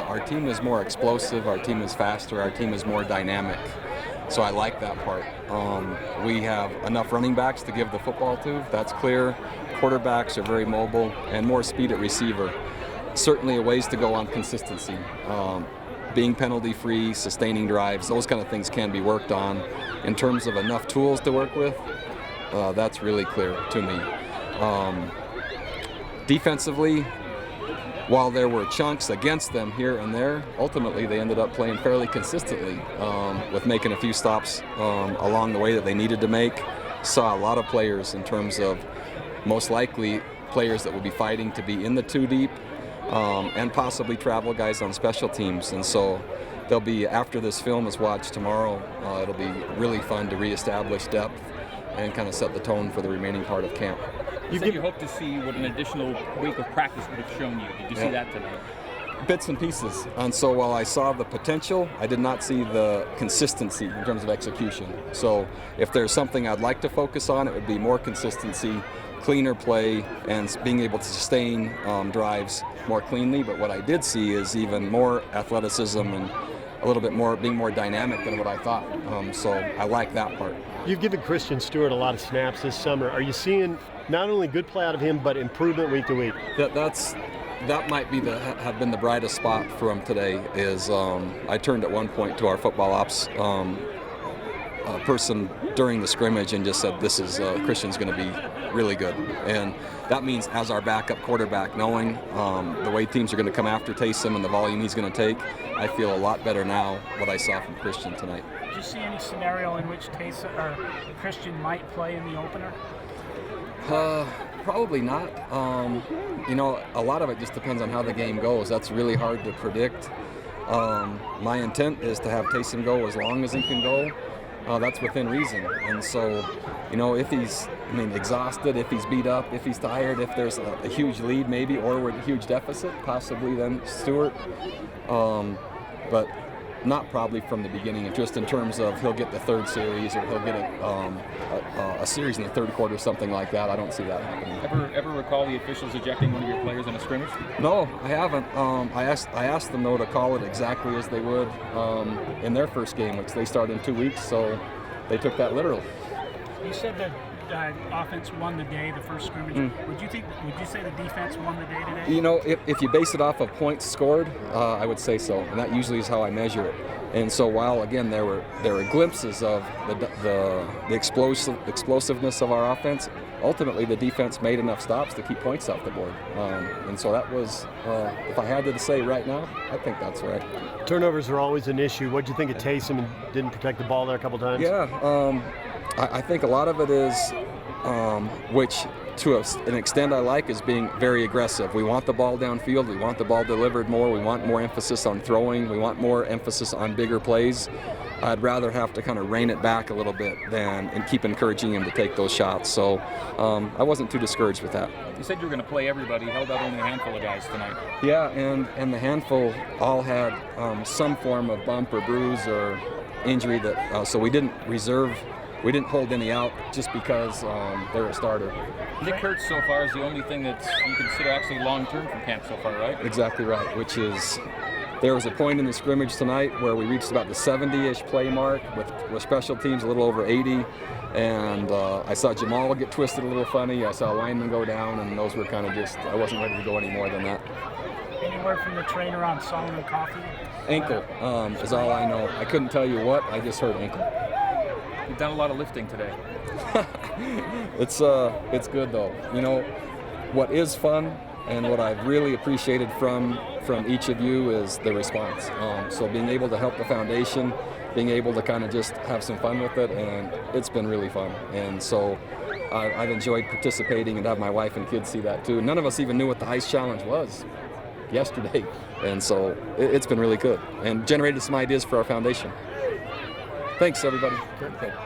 our team is more explosive, our team is faster, our team is more dynamic. So I like that part. We have enough running backs to give the football to, that's clear. Quarterbacks are very mobile and more speed at receiver. Certainly a ways to go on consistency. Being penalty-free, sustaining drives, those kind of things can be worked on. In terms of enough tools to work with, that's really clear to me. Defensively, while there were chunks against them here and there, ultimately they ended up playing fairly consistently with making a few stops along the way that they needed to make. Saw a lot of players in terms of most likely players that will be fighting to be in the two deep and possibly travel guys on special teams. And so they'll be, after this film is watched tomorrow, it'll be really fun to reestablish depth and kind of set the tone for the remaining part of camp. You said you hope to see what an additional week of practice would have shown you. Did you see that today? Bits and pieces. And so while I saw the potential, I did not see the consistency in terms of execution. So if there's something I'd like to focus on, it would be more consistency, cleaner play, and being able to sustain drives more cleanly. But what I did see is even more athleticism and a little bit more, being more dynamic than what I thought. So I like that part. You've given Christian Stewart a lot of snaps this summer. Are you seeing not only good play out of him, but improvement week to week? That might be have been the brightest spot for him today. Is I turned at one point to our football ops person during the scrimmage and just said, "This is Christian's going to be really good," and that means as our backup quarterback, knowing the way teams are going to come after Taysom and the volume he's going to take, I feel a lot better now what I saw from Christian tonight. Did you see any scenario in which Taysom or Christian might play in the opener? Probably not. A lot of it just depends on how the game goes. That's really hard to predict. My intent is to have Taysom go as long as he can go. That's within reason. And so, if he's exhausted, if he's beat up, if he's tired, if there's a huge lead maybe, or with a huge deficit, possibly then Stewart. But not probably from the beginning, just in terms of he'll get the third series or he'll get a series in the third quarter, something like that. I don't see that happening. Ever recall the officials ejecting one of your players in a scrimmage? No, I haven't. I asked them though to call it exactly as they would in their first game, which they start in 2 weeks, so they took that literal. You said that offense won the day, the first scrimmage. Would you say the defense won the day today? If you base it off of points scored, I would say so, and that usually is how I measure it. And so while again there were glimpses of the explosiveness of our offense, ultimately the defense made enough stops to keep points off the board. And so that was, if I had to say right now, I think that's right. Turnovers are always an issue. What did you think of Taysom and didn't protect the ball there a couple times? Yeah, I think a lot of it is, which to an extent I like, is being very aggressive. We want the ball downfield. We want the ball delivered more. We want more emphasis on throwing. We want more emphasis on bigger plays. I'd rather have to kind of rein it back a little bit and keep encouraging him to take those shots. So I wasn't too discouraged with that. You said you were going to play everybody. Held out only a handful of guys tonight. Yeah, and the handful all had some form of bump or bruise or injury that so we didn't hold any out just because they're a starter. Nick Kurtz so far is the only thing that you consider actually long-term from camp so far, right? Exactly right, which is there was a point in the scrimmage tonight where we reached about the 70-ish play mark with special teams a little over 80, and I saw Jamal get twisted a little funny. I saw a lineman go down, and those were kind of just, I wasn't ready to go any more than that. Any word from the trainer on Solomon Coffey? Ankle is all I know. I couldn't tell you what, I just heard ankle. You've done a lot of lifting today. It's good though. What is fun and what I've really appreciated from each of you is the response. So being able to help the foundation, being able to kind of just have some fun with it, and it's been really fun. And so I've enjoyed participating and have my wife and kids see that too. None of us even knew what the ice challenge was yesterday, and so it's been really good and generated some ideas for our foundation. Thanks, everybody. Okay.